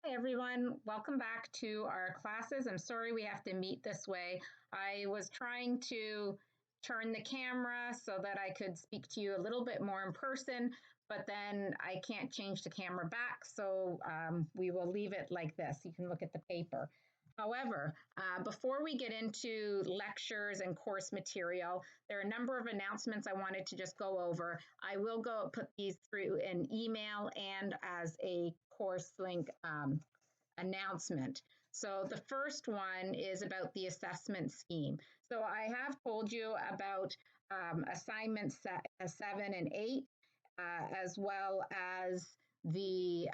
Hi everyone, welcome back to our classes. I'm sorry we have to meet this way. I was trying to turn the camera so that I could speak to you a little bit more in person, but then I can't change the camera back, so we will leave it like this. You can look at the paper. However, before we get into lectures and course material, there are a number of announcements I wanted to just go over. I will put these through an email and as a course link announcement. So the first one is about the assessment scheme. So I have told you about assignments 7 and 8, as well as the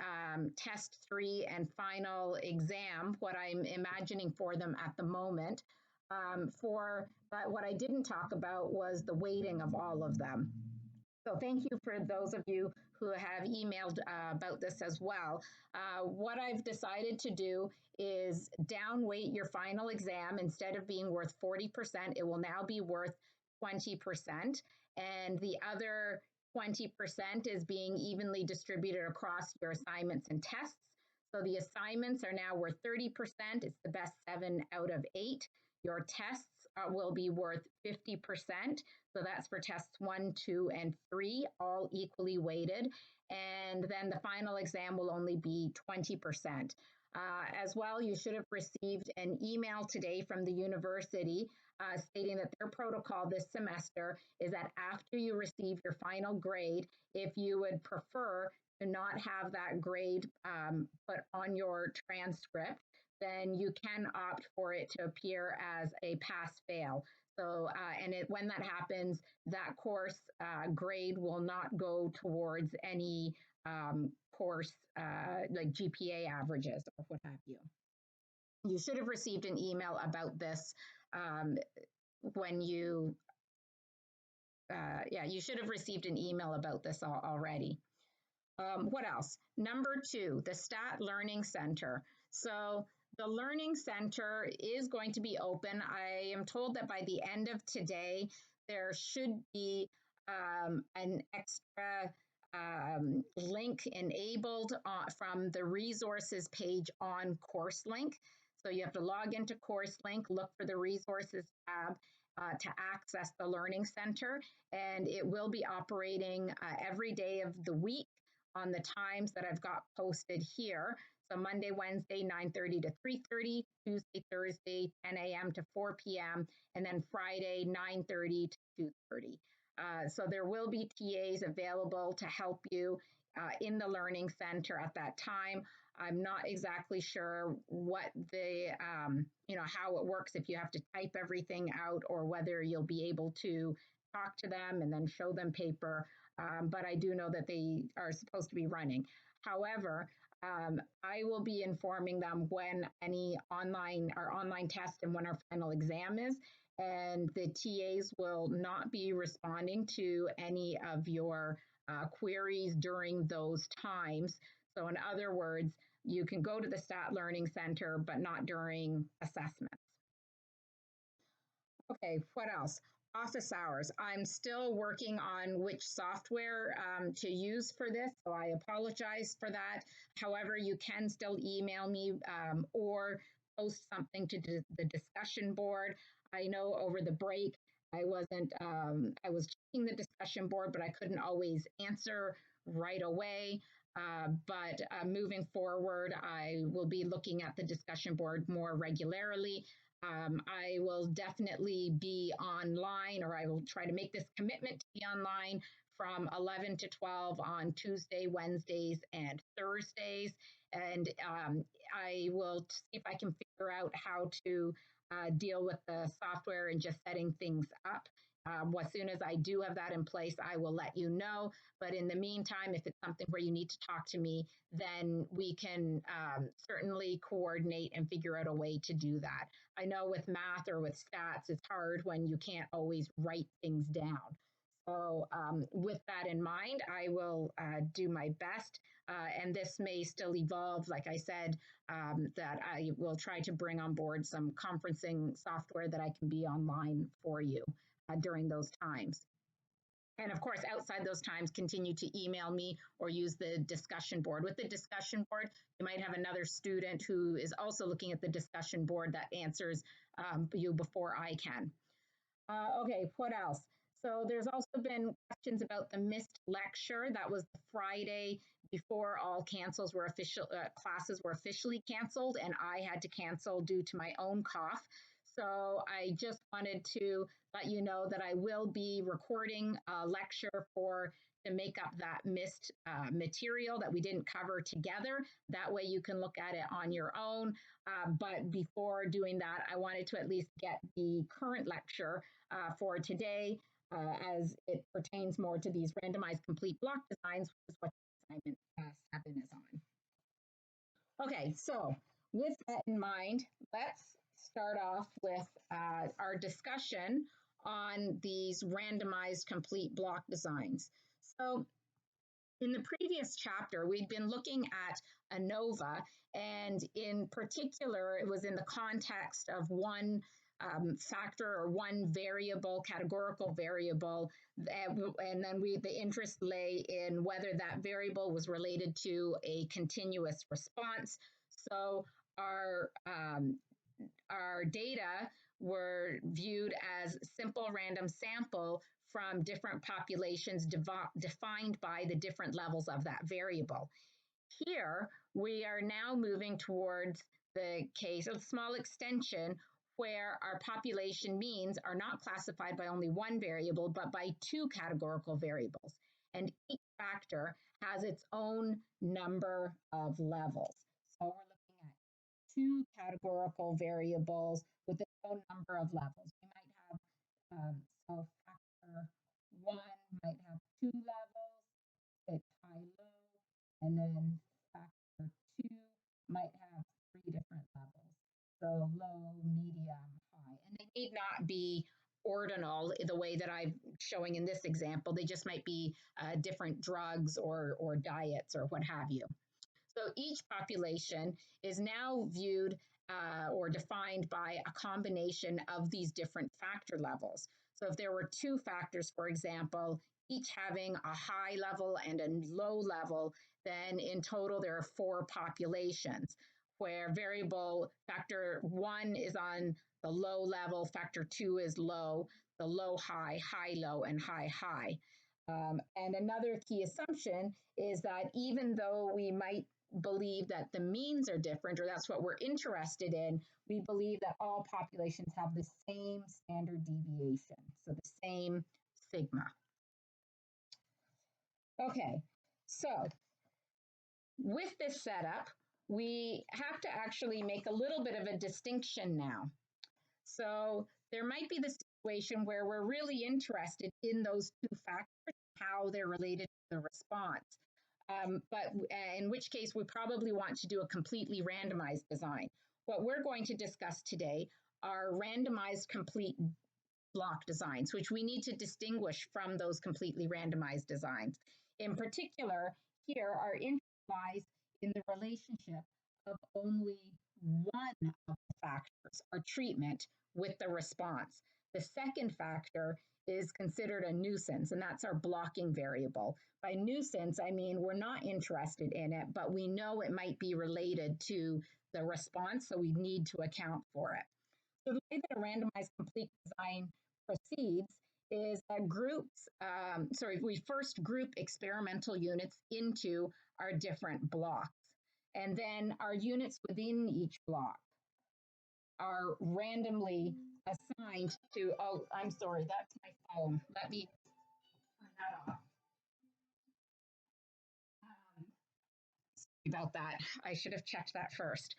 test 3 and final exam, what I'm imagining for them at the moment. But what I didn't talk about was the weighting of all of them. So thank you for those of you who have emailed about this as well. What I've decided to do is downweight your final exam. Instead of being worth 40%, it will now be worth 20%. And the other 20% is being evenly distributed across your assignments and tests. So the assignments are now worth 30%. It's the best 7 out of 8. Your tests will be worth 50%. So that's for tests 1, 2, and 3, all equally weighted. And then the final exam will only be 20%. As well, you should have received an email today from the university stating that their protocol this semester is that after you receive your final grade, if you would prefer to not have that grade put on your transcript, then you can opt for it to appear as a pass-fail. So, when that happens, that course grade will not go towards any course like GPA averages or what have you. You should have received an email about this when you, you should have received an email about this already. What else? Number 2, the STAT Learning Center. So the Learning Center is going to be open. I am told that by the end of today, there should be an extra link enabled from the resources page on CourseLink. So you have to log into CourseLink, look for the resources tab to access the Learning Center, and it will be operating every day of the week on the times that I've got posted here. So Monday, Wednesday, 9:30 to 3:30, Tuesday, Thursday, 10 a.m. to 4 p.m., and then Friday, 9:30 to 2:30. So there will be TAs available to help you in the Learning Center at that time. I'm not exactly sure what the, how it works, if you have to type everything out or whether you'll be able to talk to them and then show them paper. But I do know that they are supposed to be running. However, I will be informing them when any online test and when our final exam is, and the TAs will not be responding to any of your queries during those times. So in other words, you can go to the STAT Learning Center, but not during assessments. Okay, what else? Office hours. I'm still working on which software to use for this, so I apologize for that. However, you can still email me or post something to the discussion board. I know over the break, I was checking the discussion board, but I couldn't always answer right away. But moving forward, I will be looking at the discussion board more regularly. I will definitely be online, or I will try to make this commitment to be online from 11 to 12 on Tuesday, Wednesdays, and Thursdays. And I will see if I can figure out how to deal with the software and just setting things up. As soon as I do have that in place, I will let you know. But in the meantime, if it's something where you need to talk to me, then we can certainly coordinate and figure out a way to do that. I know with math or with stats, it's hard when you can't always write things down. So with that in mind, I will do my best. And this may still evolve, like I said, that I will try to bring on board some conferencing software that I can be online for you during those times. And of course, outside those times, continue to email me or use the discussion board. With the discussion board, you might have another student who is also looking at the discussion board that answers you before I can. Okay, what else? So there's also been questions about the missed lecture. That was the Friday before all classes were officially canceled, and I had to cancel due to my own cough. So I just wanted to let you know that I will be recording a lecture to make up that missed material that we didn't cover together. That way you can look at it on your own. But before doing that, I wanted to at least get the current lecture for today as it pertains more to these randomized complete block designs, which is what assignment 7 is on. Okay, so with that in mind, let's start off with our discussion on these randomized complete block designs. So in the previous chapter, we'd been looking at ANOVA, and in particular, it was in the context of one factor or one variable, categorical variable, and then the interest lay in whether that variable was related to a continuous response. So our data were viewed as simple random sample from different populations defined by the different levels of that variable. Here, we are now moving towards the case of small extension where our population means are not classified by only one variable, but by two categorical variables. And each factor has its own number of levels. So we're looking at two categorical variables with its own number of levels. We might have, so factor 1 might have 2 levels, it's high, low, and then factor 2 might have 3 different levels. So low, medium, high. And they need not be ordinal the way that I'm showing in this example. They just might be different drugs or diets or what have you. So each population is now viewed or defined by a combination of these different factor levels. So if there were 2 factors, for example, each having a high level and a low level, then in total there are 4 populations where variable factor 1 is on the low level, factor 2 is low, the low high, high low, and high high. And another key assumption is that even though we might believe that the means are different, or that's what we're interested in, we believe that all populations have the same standard deviation, so the same sigma. Okay, so with this setup, we have to actually make a little bit of a distinction now. So there might be the situation where we're really interested in those 2 factors, how they're related to the response. But in which case we probably want to do a completely randomized design. What we're going to discuss today are randomized complete block designs, which we need to distinguish from those completely randomized designs. In particular, here our interest lies in the relationship of only one of the factors or treatment with the response. The second factor is considered a nuisance, and that's our blocking variable. By nuisance, I mean we're not interested in it, but we know it might be related to the response, so we need to account for it. So the way that a randomized complete design proceeds is that we first group experimental units into our different blocks. And then our units within each block are randomly assigned to, oh, I'm sorry, that's my phone. Let me turn that off. About that. I should have checked that first.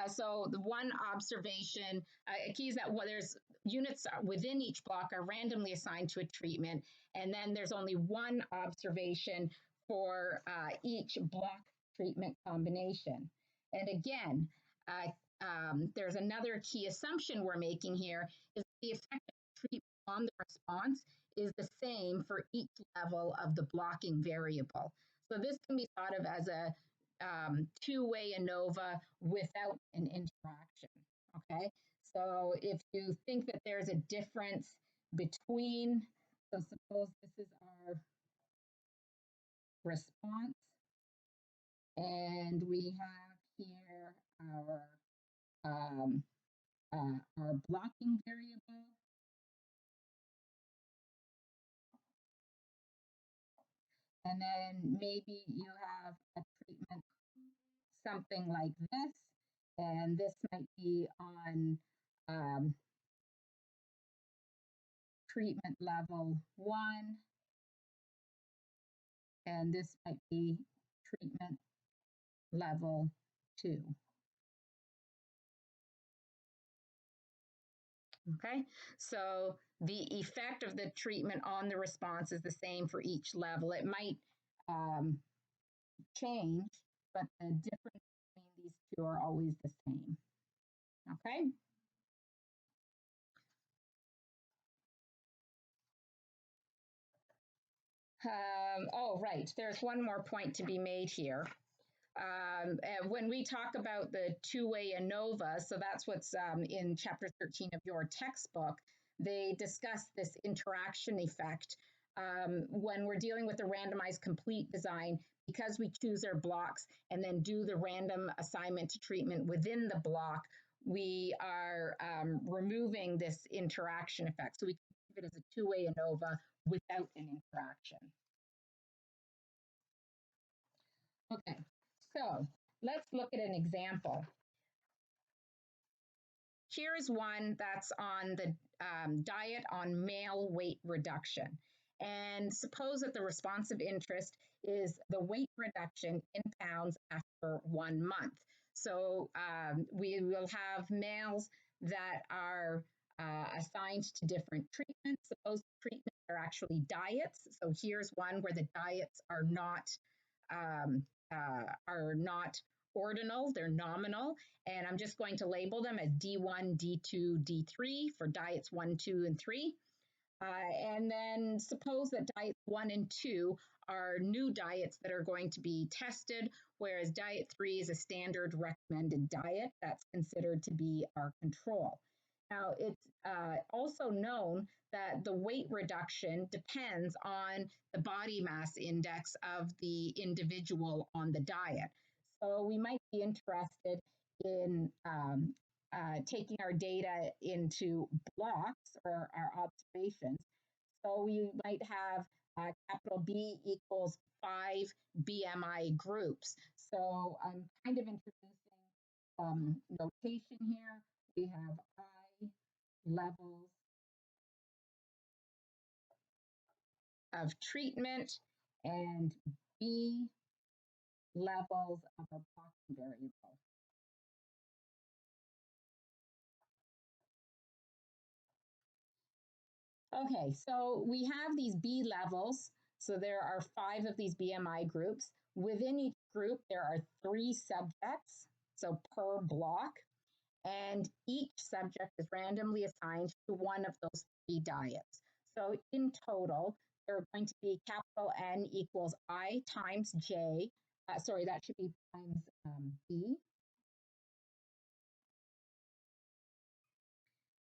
So the one observation, key is that there's units within each block are randomly assigned to a treatment, and then there's only one observation for each block treatment combination. And again, there's another key assumption we're making here is the effect of treatment on the response is the same for each level of the blocking variable. So this can be thought of as a two-way ANOVA without an interaction, okay? So if you think that there's a difference between So suppose this is our response, and we have here our blocking variable. And then maybe you have a treatment, something like this, and this might be on treatment level 1, and this might be treatment level 2. Okay, so the effect of the treatment on the response is the same for each level. It might change, but the difference between these two are always the same. Okay. Oh, right. There's one more point to be made here. When we talk about the two-way ANOVA, so that's what's in chapter 13 of your textbook, they discuss this interaction effect. When we're dealing with the randomized complete design, because we choose our blocks and then do the random assignment to treatment within the block, we are removing this interaction effect. So we can think of it as a two-way ANOVA without an interaction. Okay, so let's look at an example. Here's one that's on the diet on male weight reduction. And suppose that the responsive interest is the weight reduction in pounds after 1 month. So we will have males that are assigned to different treatments. Suppose the treatments are actually diets. So here's one where the diets are not ordinal, they're nominal, and I'm just going to label them as D1, D2, D3 for diets 1, 2, and 3. And then suppose that diets 1 and 2 are new diets that are going to be tested, whereas diet 3 is a standard recommended diet that's considered to be our control. Now, it's also known that the weight reduction depends on the body mass index of the individual on the diet. So we might be interested in taking our data into blocks or our observations. So we might have capital B equals 5 BMI groups. So I'm kind of introducing some notation here. We have I levels of treatment and B levels of our blocking variable. Okay, so we have these B levels. So there are 5 of these BMI groups. Within each group, there are 3 subjects, so per block, and each subject is randomly assigned to one of those 3 diets. So in total, there are going to be capital N equals I times J. Sorry, that should be times B,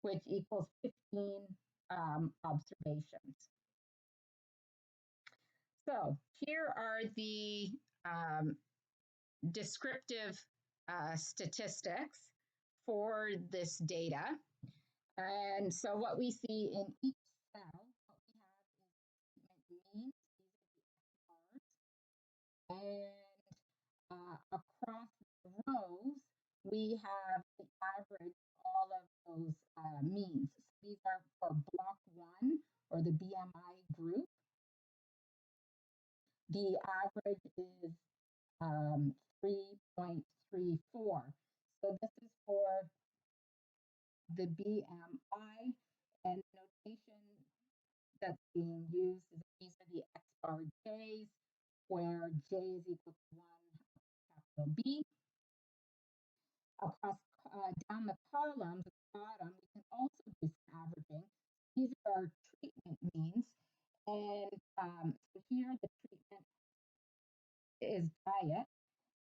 which equals 15 observations. So here are the descriptive statistics for this data. And so what we see in each cell, what we have is treatment means, these are the X bars, and across the rows, we have the average of all of those means. So these are for block 1 or the BMI group. The average is 3.34. So this is for the BMI, and the notation that's being used is these are the X bar J's, where J is equal to 1 capital B. Across down the columns at the bottom, we can also do some averaging. These are our treatment means, and so here the treatment is diet,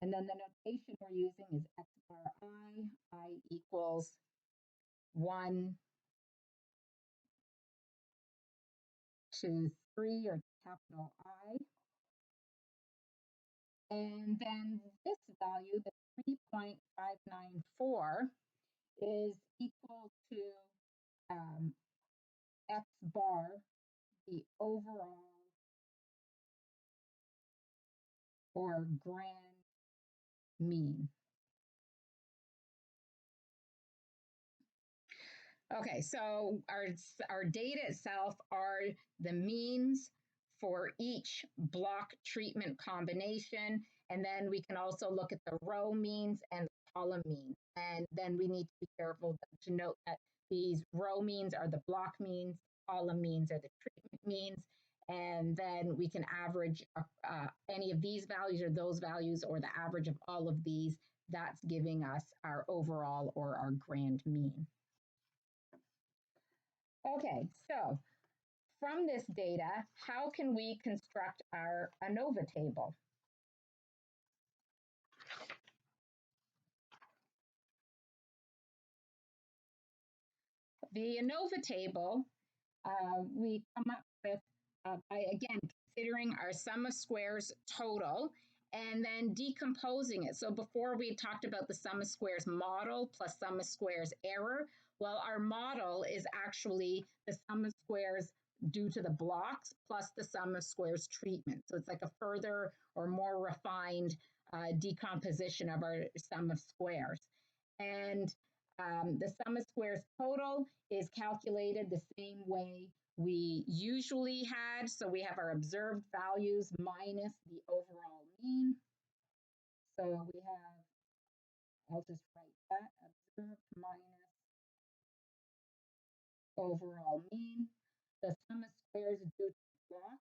and then the notation we're using is X bar I equals 1 to 3 or capital I. And then this value, the 3.594, is equal to X bar, the overall or grand mean. Okay, so our data itself are the means for each block treatment combination. And then we can also look at the row means and the column means. And then we need to be careful to note that these row means are the block means, column means are the treatment means. And then we can average any of these values or those values or the average of all of these. That's giving us our overall or our grand mean. Okay, so from this data, how can we construct our ANOVA table? The ANOVA table, we come up with by, again, considering our sum of squares total and then decomposing it. So before we talked about the sum of squares model plus sum of squares error. Well, our model is actually the sum of squares due to the blocks plus the sum of squares treatment. So it's like a further or more refined decomposition of our sum of squares. And the sum of squares total is calculated the same way we usually had. So we have our observed values minus the overall mean. So we have, I'll just write that, observed minus overall mean. The sum of squares due to blocks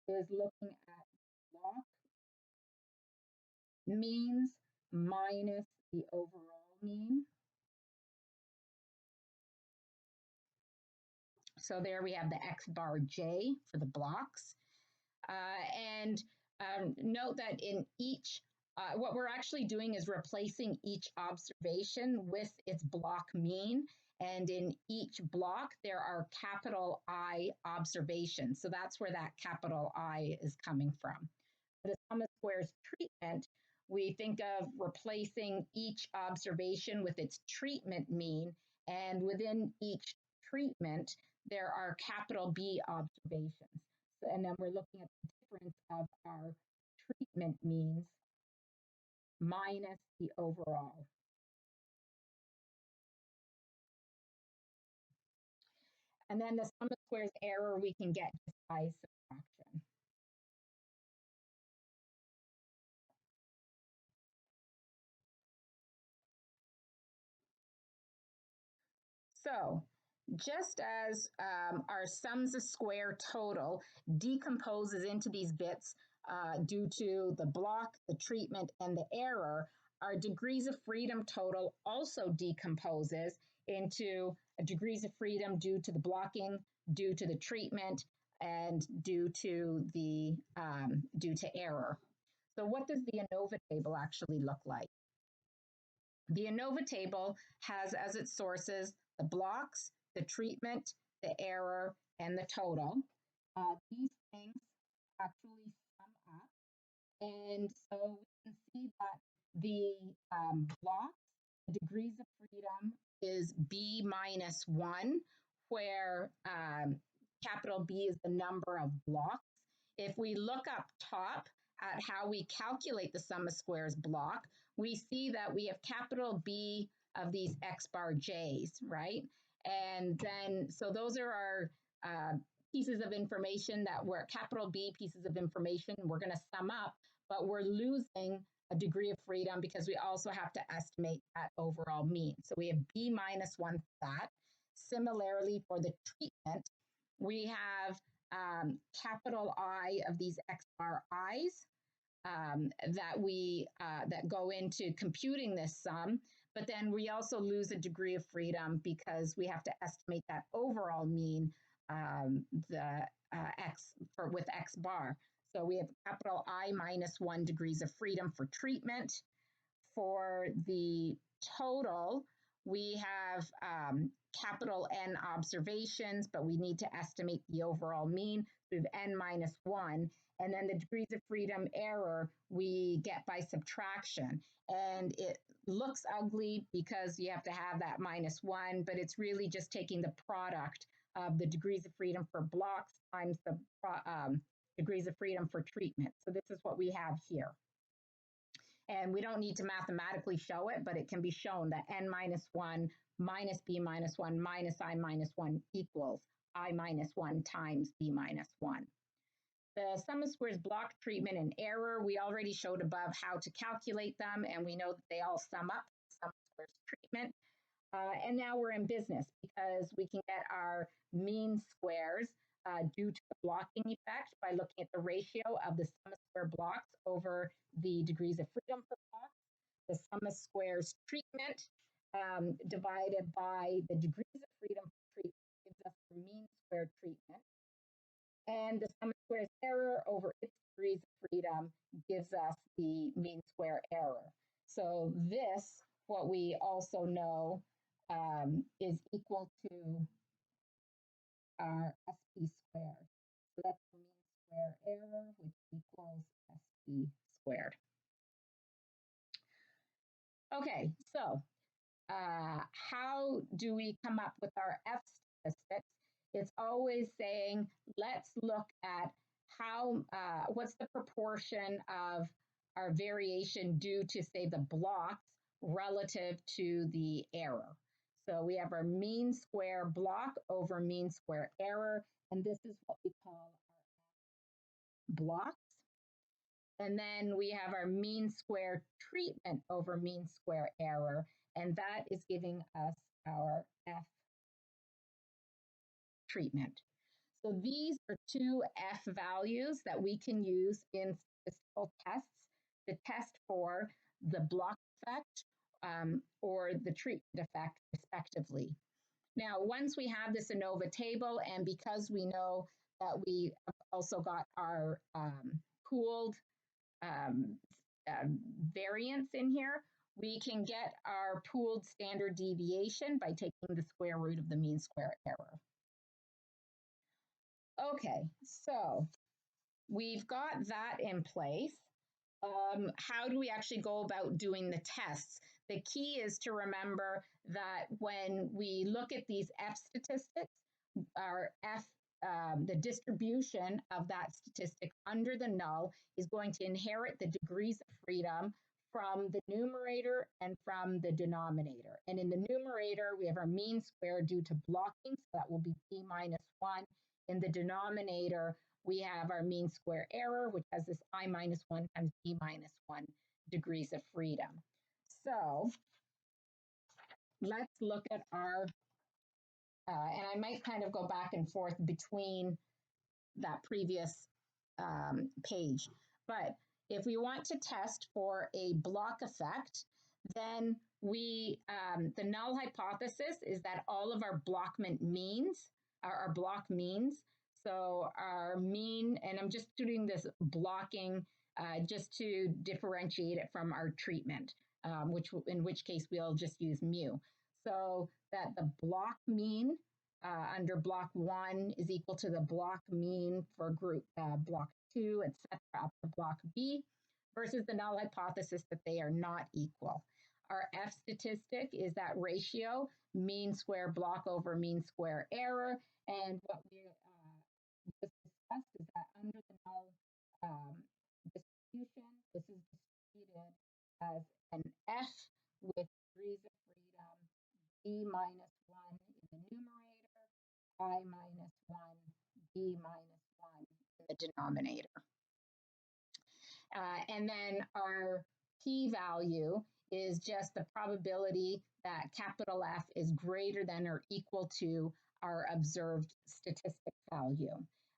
is looking at block means minus the overall mean. So there we have the X bar J for the blocks. And note that in each, what we're actually doing is replacing each observation with its block mean. And in each block, there are capital I observations. So that's where that capital I is coming from. For the sum of squares treatment, we think of replacing each observation with its treatment mean. And within each treatment, there are capital B observations. And then we're looking at the difference of our treatment means minus the overall. And then the sum of squares error we can get just by subtraction. So just as our sums of square total decomposes into these bits due to the block, the treatment, and the error, our degrees of freedom total also decomposes into degrees of freedom due to the blocking, due to the treatment, and due to error. So what does the ANOVA table actually look like? The ANOVA table has as its sources the blocks, the treatment, the error, and the total. These things actually sum up. And so we can see that the blocks, the degrees of freedom is B minus 1, where capital B is the number of blocks. If we look up top at how we calculate the sum of squares block, we see that we have capital B of these X bar J's, right? And then, so those are our pieces of information that were capital B pieces of information we're going to sum up, but we're losing a degree of freedom because we also have to estimate that overall mean. So we have B minus 1 for that. Similarly, for the treatment, we have capital I of these X bar I's that go into computing this sum, but then we also lose a degree of freedom because we have to estimate that overall mean with X bar. So we have capital I minus 1 degrees of freedom for treatment. For the total, we have capital N observations, but we need to estimate the overall mean. So we have N minus 1. And then the degrees of freedom error we get by subtraction. And it looks ugly because you have to have that minus 1, but it's really just taking the product of the degrees of freedom for blocks times the degrees of freedom for treatment. So this is what we have here. And we don't need to mathematically show it, but it can be shown that N minus 1 minus B minus 1 minus I minus 1 equals I minus 1 times B minus 1. The sum of squares block treatment and error, we already showed above how to calculate them, and we know that they all sum up sum of squares treatment. And now we're in business because we can get our mean squares due to the blocking effect by looking at the ratio of the sum of square blocks over the degrees of freedom for blocks. The sum of squares treatment divided by the degrees of freedom for treatment gives us the mean square treatment. And the sum of squares error over its degrees of freedom gives us the mean square error. So this, what we also know, is equal to our SP squared. So that's the mean square error, which equals SP squared. Okay, so how do we come up with our F statistics? It's always saying, let's look at how, what's the proportion of our variation due to, say, the blocks relative to the error. So we have our mean square block over mean square error, and this is what we call our blocks. And then we have our mean square treatment over mean square error, and that is giving us our F treatment. So these are two F values that we can use in statistical tests to test for the block effect or the treatment effect, respectively. Now, once we have this ANOVA table, and because we know that we have also got our pooled variance in here, we can get our pooled standard deviation by taking the square root of the mean square error. Okay, so we've got that in place. How do we actually go about doing the tests? The key is to remember that when we look at these F statistics, our F, the distribution of that statistic under the null is going to inherit the degrees of freedom from the numerator and from the denominator. And in the numerator, we have our mean square due to blocking, so that will be P minus 1. In the denominator, we have our mean square error, which has this I minus 1 times B minus 1 degrees of freedom. So let's look at our, and I might kind of go back and forth between that previous page. But if we want to test for a block effect, then we, the null hypothesis is that all of our blockment means are our block means. So our mean, and I'm just doing this blocking just to differentiate it from our treatment, in which case we'll just use mu. So that the block mean under block 1 is equal to the block mean for group block 2, etc., up to block B, versus the null hypothesis that they are not equal. Our F statistic is that ratio, mean square block over mean square error, and what we just discussed is that under the null distribution, this is distributed as an F with degrees of freedom B minus 1 in the numerator, I minus 1, B minus 1 in the denominator. And then our p-value is just the probability that capital F is greater than or equal to our observed statistic value.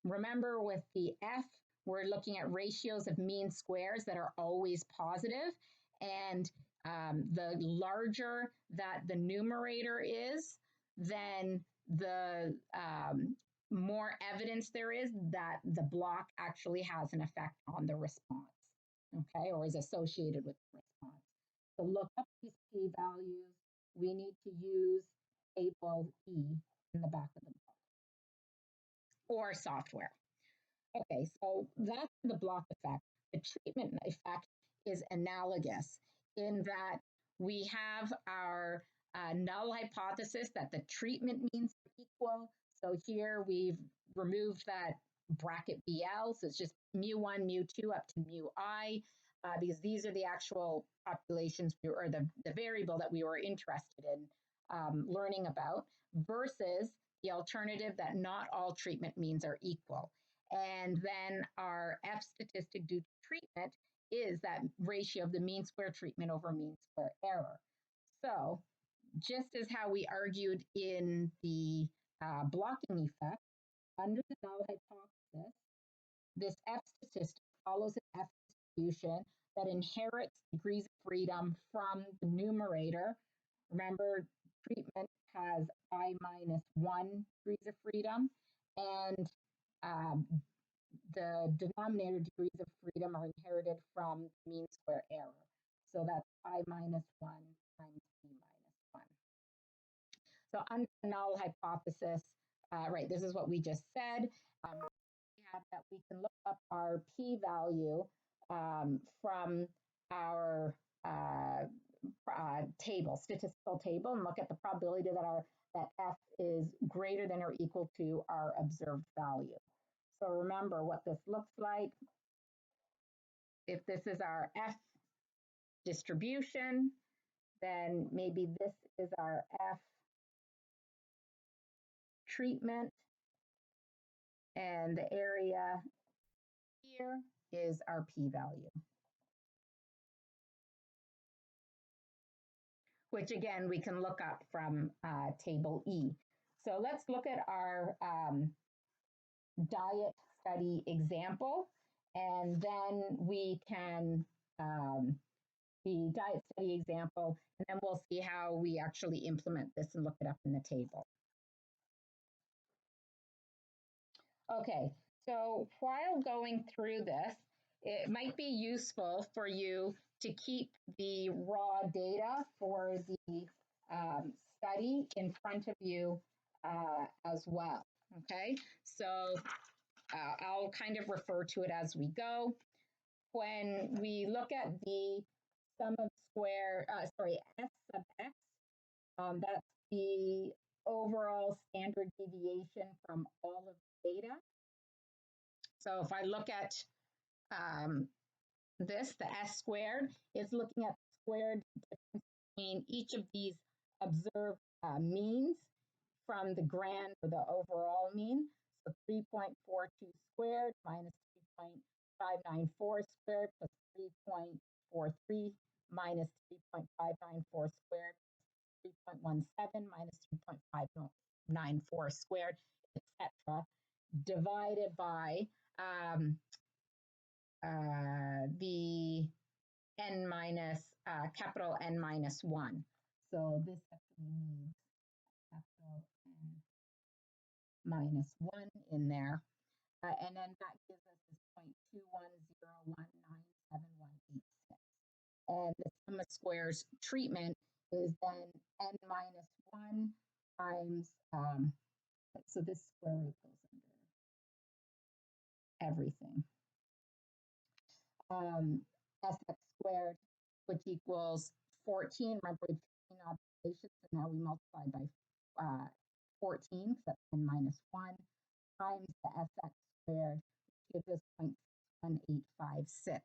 Remember, with the F, we're looking at ratios of mean squares that are always positive, and the larger that the numerator is, then the more evidence there is that the block actually has an effect on the response, okay, or is associated with the response. So look up these p-values we need to use table E in the back of the book or software. Okay, so that's the block effect. The treatment effect is analogous in that we have our null hypothesis that the treatment means are equal. So here we've removed that bracket BL, so it's just mu1, mu2 up to mu I, because these are the actual populations or the variable that we were interested in learning about, versus the alternative that not all treatment means are equal. And then our F statistic due to treatment is that ratio of the mean square treatment over mean square error. So just as how we argued in the blocking effect, under the null hypothesis, this F statistic follows an F distribution that inherits degrees of freedom from the numerator. Remember, treatment has I minus 1 degrees of freedom, and the denominator degrees of freedom are inherited from mean square error. So that's I minus 1 times P minus 1. So under the null hypothesis, right, this is what we just said. We have that we can look up our p-value from our table, statistical table, and look at the probability that F is greater than or equal to our observed value. So remember what this looks like. If this is our F distribution, then maybe this is our F treatment, and the area here is our p-value, which again, we can look up from table E. So let's look at our diet study example, and then we can, the diet study example, and then we'll see how we actually implement this and look it up in the table. Okay, so while going through this, it might be useful for you to keep the raw data for the study in front of you as well, okay? So I'll kind of refer to it as we go. When we look at the sum of S sub x, that's the overall standard deviation from all of the data. So if I look at this, the S squared, is looking at the squared difference between each of these observed means from the grand or the overall mean. So 3.42 squared minus 3.594 squared plus 3.43 minus 3.594 squared, 3.17 minus 3.594 squared, etc., divided by the n minus, capital N minus 1. So this actually needs capital N minus 1 in there. And then that gives us this 0.210197186. And the sum of squares treatment is then n minus 1 times, so this square root goes under everything. Sx squared, which equals 14. Remember, we have 15 observations, so now we multiply by 14, so that's n minus 1, times the Sx squared, which gives us 0.1856.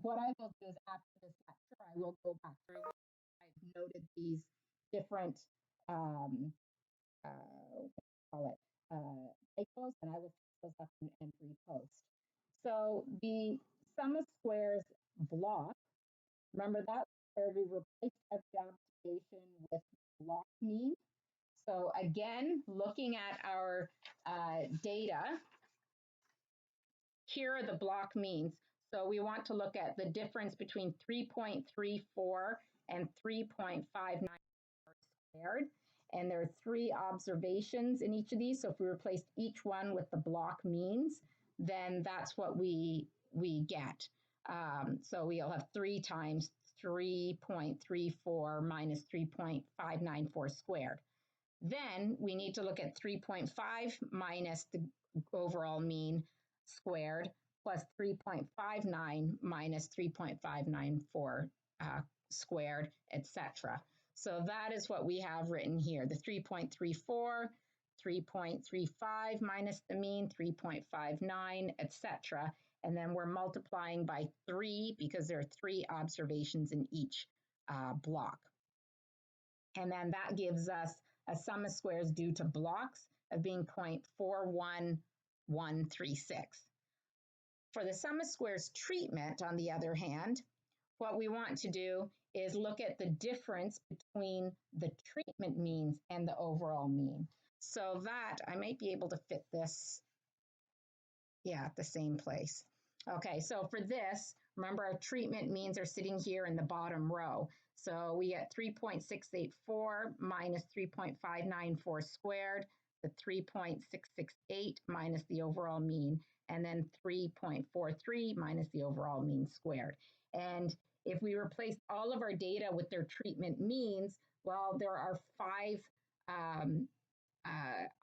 What I will do is after this lecture, I will go back through. I've noted these different typos, and I will fix those up and repost. So the sum of squares block, remember that where we replaced every observation with block mean. So again, looking at our data, here are the block means. So we want to look at the difference between 3.34 and 3.59 squared. And there are 3 observations in each of these. So if we replaced each one with the block means, then that's what we get. So we'll have 3 times 3.34 minus 3.594 squared. Then we need to look at 3.5 minus the overall mean squared plus 3.59 minus 3.594 squared, etc. So that is what we have written here. The 3.34, 3.35 minus the mean, 3.59, etc. And then we're multiplying by 3 because there are 3 observations in each block. And then that gives us a sum of squares due to blocks of being 0.41136. For the sum of squares treatment, on the other hand, what we want to do is look at the difference between the treatment means and the overall mean. So that I might be able to fit this, at the same place. Okay, so for this, remember our treatment means are sitting here in the bottom row. So we get 3.684 minus 3.594 squared, the 3.668 minus the overall mean, and then 3.43 minus the overall mean squared. And if we replace all of our data with their treatment means, well, there are 5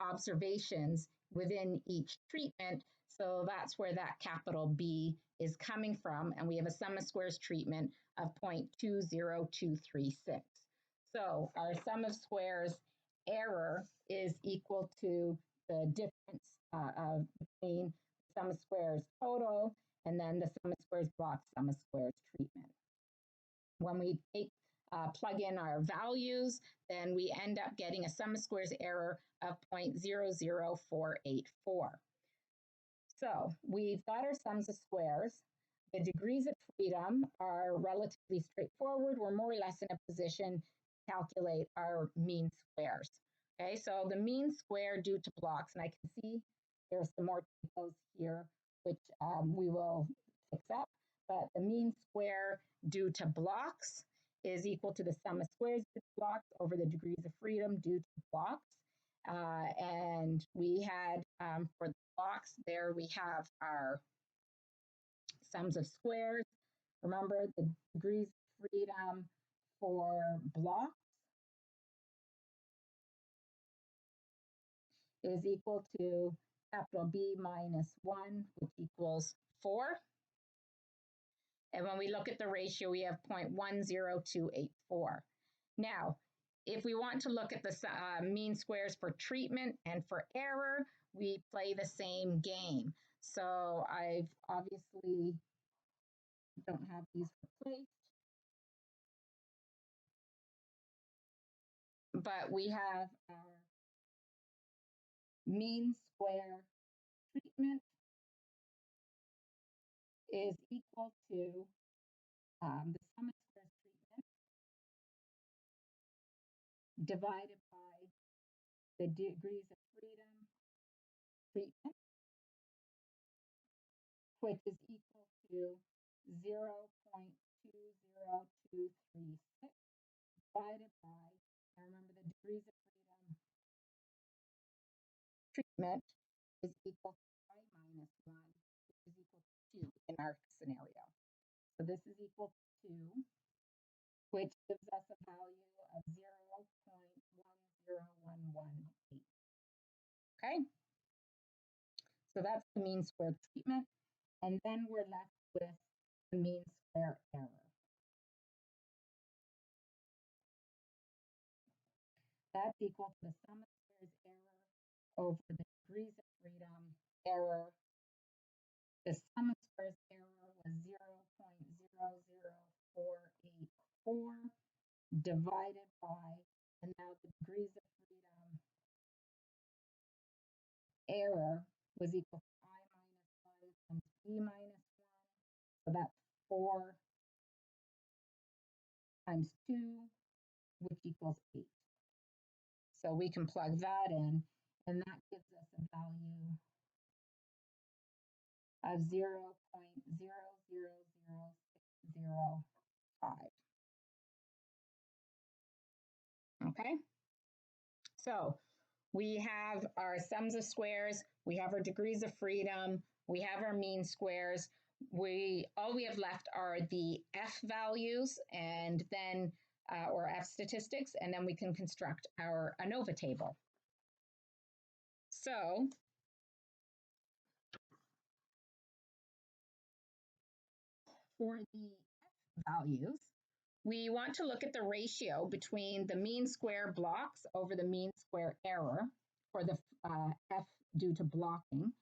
observations within each treatment. So that's where that capital B is coming from. And we have a sum of squares treatment of 0.20236. So our sum of squares error is equal to the difference between the sum of squares total and then the sum of squares block sum of squares treatment. When we plug in our values, then we end up getting a sum of squares error of 0.00484. So we've got our sums of squares. The degrees of freedom are relatively straightforward. We're more or less in a position to calculate our mean squares. Okay, so the mean square due to blocks, and I can see there's some more typos here, which we will fix up, but the mean square due to blocks is equal to the sum of squares due to blocks over the degrees of freedom due to blocks. And we had, for the blocks there, we have our sums of squares. Remember, the degrees of freedom for blocks is equal to capital B minus 1, which equals 4. And when we look at the ratio, we have 0.10284. Now, if we want to look at the mean squares for treatment and for error, we play the same game. So I've obviously don't have these replaced, but we have our mean square treatment is equal to the sum of squares treatment divided by the degrees of freedom treatment, which is equal to 0.20236 divided by, now remember the degrees of freedom treatment is equal to I minus 1, which is equal to 2 in our scenario. So this is equal to 2, which gives us a value of 0.10118. Okay? So that's the mean square treatment. And then we're left with the mean square error. That's equal to the sum of squares error over the degrees of freedom error. The sum of squares error was 0.00484 divided by, and now the degrees of freedom error was equal to I minus 1 times B minus 1. So that's 4 times 2, which equals 8. So we can plug that in, and that gives us a value of 0.000605. Okay, so we have our sums of squares, we have our degrees of freedom, we have our mean squares. all we have left are the F values and then or F statistics, and then we can construct our ANOVA table. So for the F values, we want to look at the ratio between the mean square blocks over the mean square error for the F due to blocking.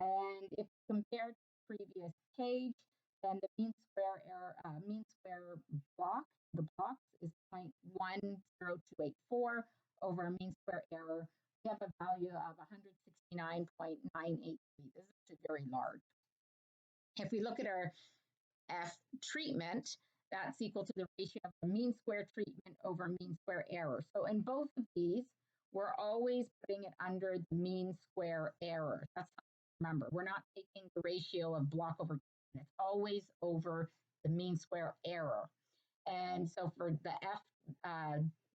And if compared to the previous page, then the mean square error, mean square block, the blocks is 0.10284 over a mean square error. We have a value of 169.983. This is very large. If we look at our F treatment, that's equal to the ratio of the mean square treatment over mean square error. So in both of these, we're always putting it under the mean square error. That's remember, we're not taking the ratio of block over treatment. It's always over the mean square error. And so for the F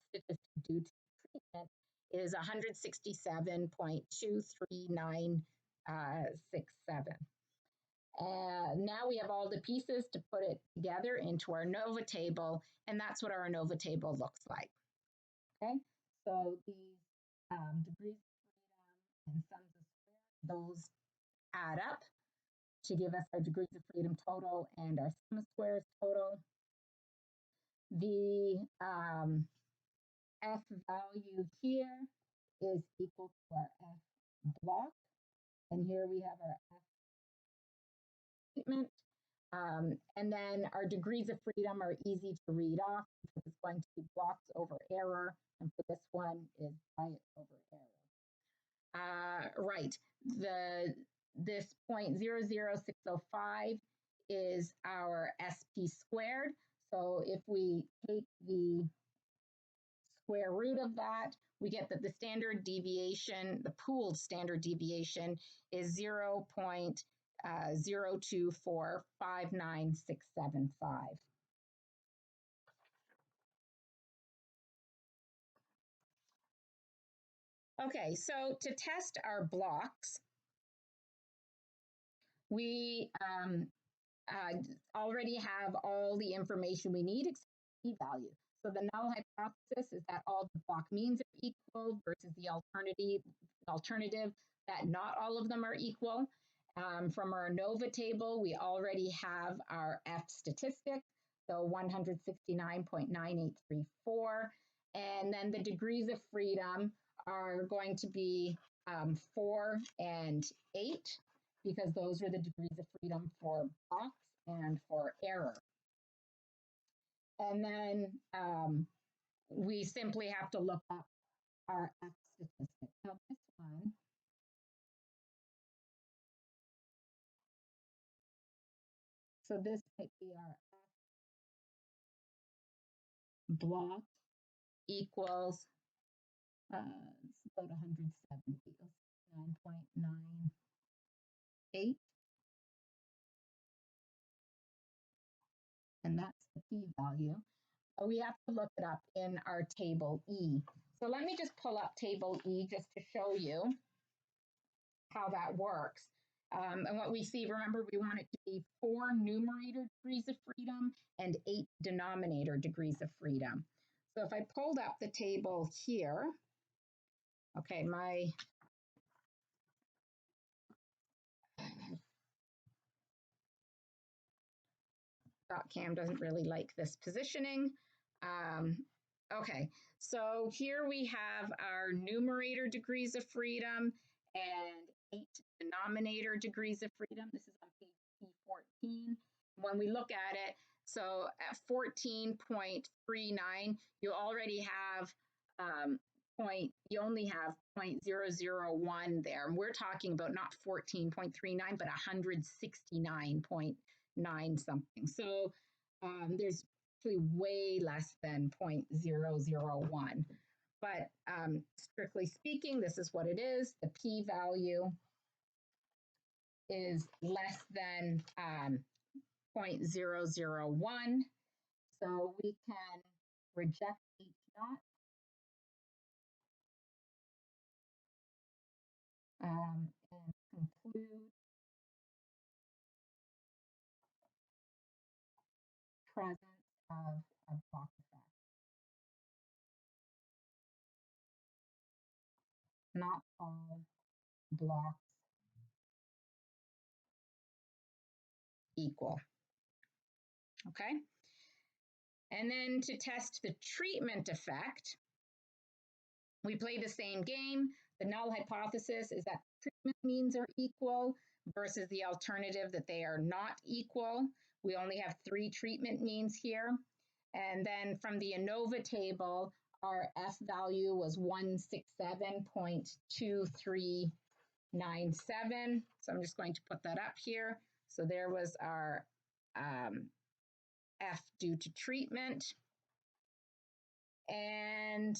statistic due to treatment is 167.23967. Now we have all the pieces to put it together into our ANOVA table, and that's what our ANOVA table looks like. Okay, so these degrees of freedom and sums of squares, those add up to give us our degrees of freedom total and our sum of squares total. The F value here is equal to our F block, and here we have our F treatment. And then our degrees of freedom are easy to read off because it's going to be blocks over error, and for this one is bias over error. Right, this 0.00605 is our SP squared. So if we take the square root of that, we get that the standard deviation, the pooled standard deviation is 0.02459,675. Okay, so to test our blocks, we already have all the information we need except the p-value. So the null hypothesis is that all the block means are equal versus the alternative that not all of them are equal. From our ANOVA table, we already have our F statistic, so 169.9834. And then the degrees of freedom are going to be 4 and 8, because those are the degrees of freedom for blocks and for error. And then we simply have to look up our F statistic. Now this one, so this might be our F block equals, it's about 170, 9.98. And that's the p-value. We have to look it up in our table E. So let me just pull up table E just to show you how that works. And what we see, remember, we want it to be 4 numerator degrees of freedom and 8 denominator degrees of freedom. So if I pulled up the table here, okay, my .cam doesn't really like this positioning. Okay, so here we have our numerator degrees of freedom and 8 denominator degrees of freedom. This is on page P14. When we look at it, so at 14.39, you already have you only have 0.001 there. And we're talking about not 14.39, but 169.9 something. So there's actually way less than 0.001. But strictly speaking, this is what it is. The p-value is less than 0.001. So we can reject H naught. And conclude of a block effect. Not all blocks equal. Okay. And then to test the treatment effect, we play the same game. The null hypothesis is that treatment means are equal versus the alternative that they are not equal. We only have 3 treatment means here. And then from the ANOVA table, our F value was 167.2397. So I'm just going to put that up here. So there was our F due to treatment. And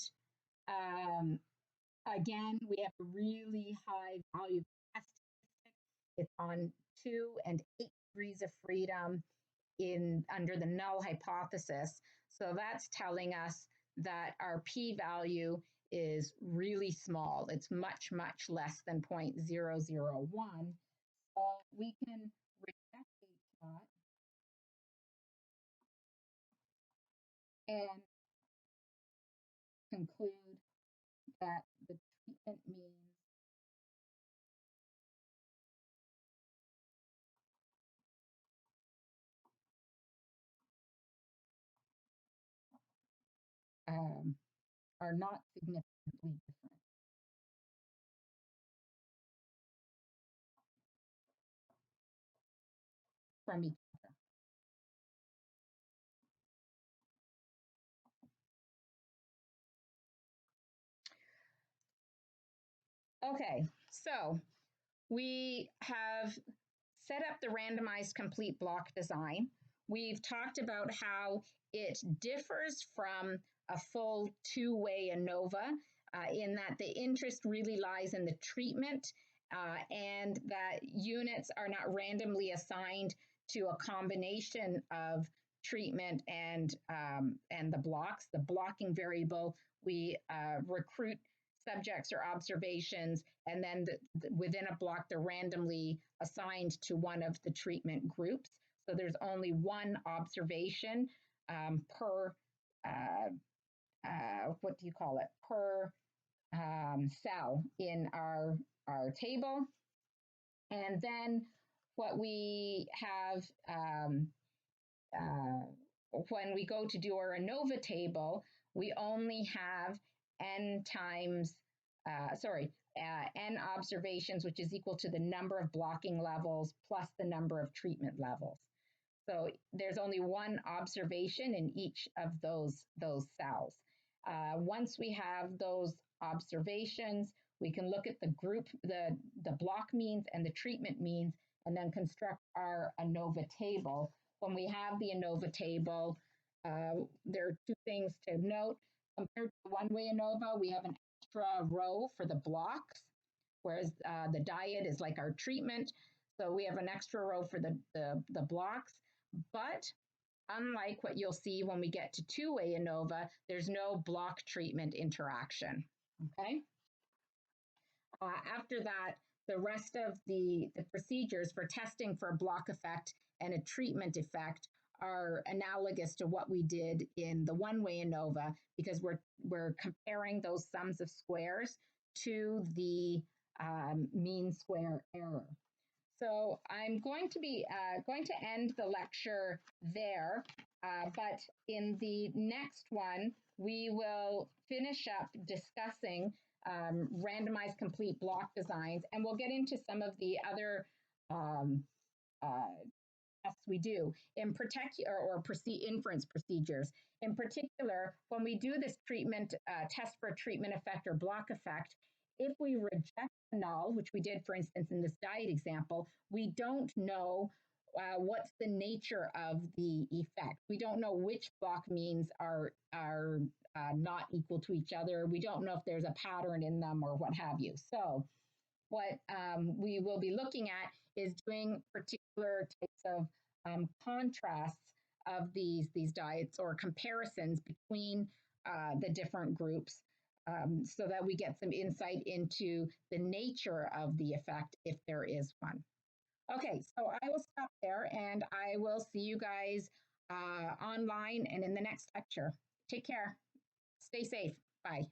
again, we have a really high value test statistic. It's on 2 and 8 degrees of freedom under the null hypothesis. So that's telling us that our p-value is really small. It's much, much less than 0.001. So we can reject H-naught and conclude that the treatment means are not significantly different from each other. Okay, so we have set up the randomized complete block design. We've talked about how it differs from a full 2-way ANOVA in that the interest really lies in the treatment and that units are not randomly assigned to a combination of treatment and the blocks. The blocking variable, we recruit subjects or observations, and then within a block, they're randomly assigned to one of the treatment groups. So there's only one observation per, what do you call it, per cell in our table. And then what we have when we go to do our ANOVA table, we only have n times, n observations, which is equal to the number of blocking levels plus the number of treatment levels. So there's only one observation in each of those cells. Once we have those observations, we can look at the group, the block means and the treatment means, and then construct our ANOVA table. When we have the ANOVA table, there are 2 things to note. Compared to one-way ANOVA, we have an extra row for the blocks, whereas the diet is like our treatment. So we have an extra row for the blocks. But unlike what you'll see when we get to 2-way ANOVA, there's no block treatment interaction, okay? After that, the rest of the procedures for testing for a block effect and a treatment effect are analogous to what we did in the one-way ANOVA because we're comparing those sums of squares to the mean square error. So I'm going to be going to end the lecture there, but in the next one, we will finish up discussing randomized complete block designs, and we'll get into some of the other tests we do in particular, or inference procedures. In particular, when we do this treatment test for a treatment effect or block effect, if we reject the null, which we did, for instance, in this diet example, we don't know what's the nature of the effect. We don't know which block means are not equal to each other. We don't know if there's a pattern in them or what have you. So what we will be looking at is doing particular types of contrasts of these diets or comparisons between the different groups so that we get some insight into the nature of the effect if there is one. Okay, so I will stop there and I will see you guys online and in the next lecture. Take care. Stay safe. Bye.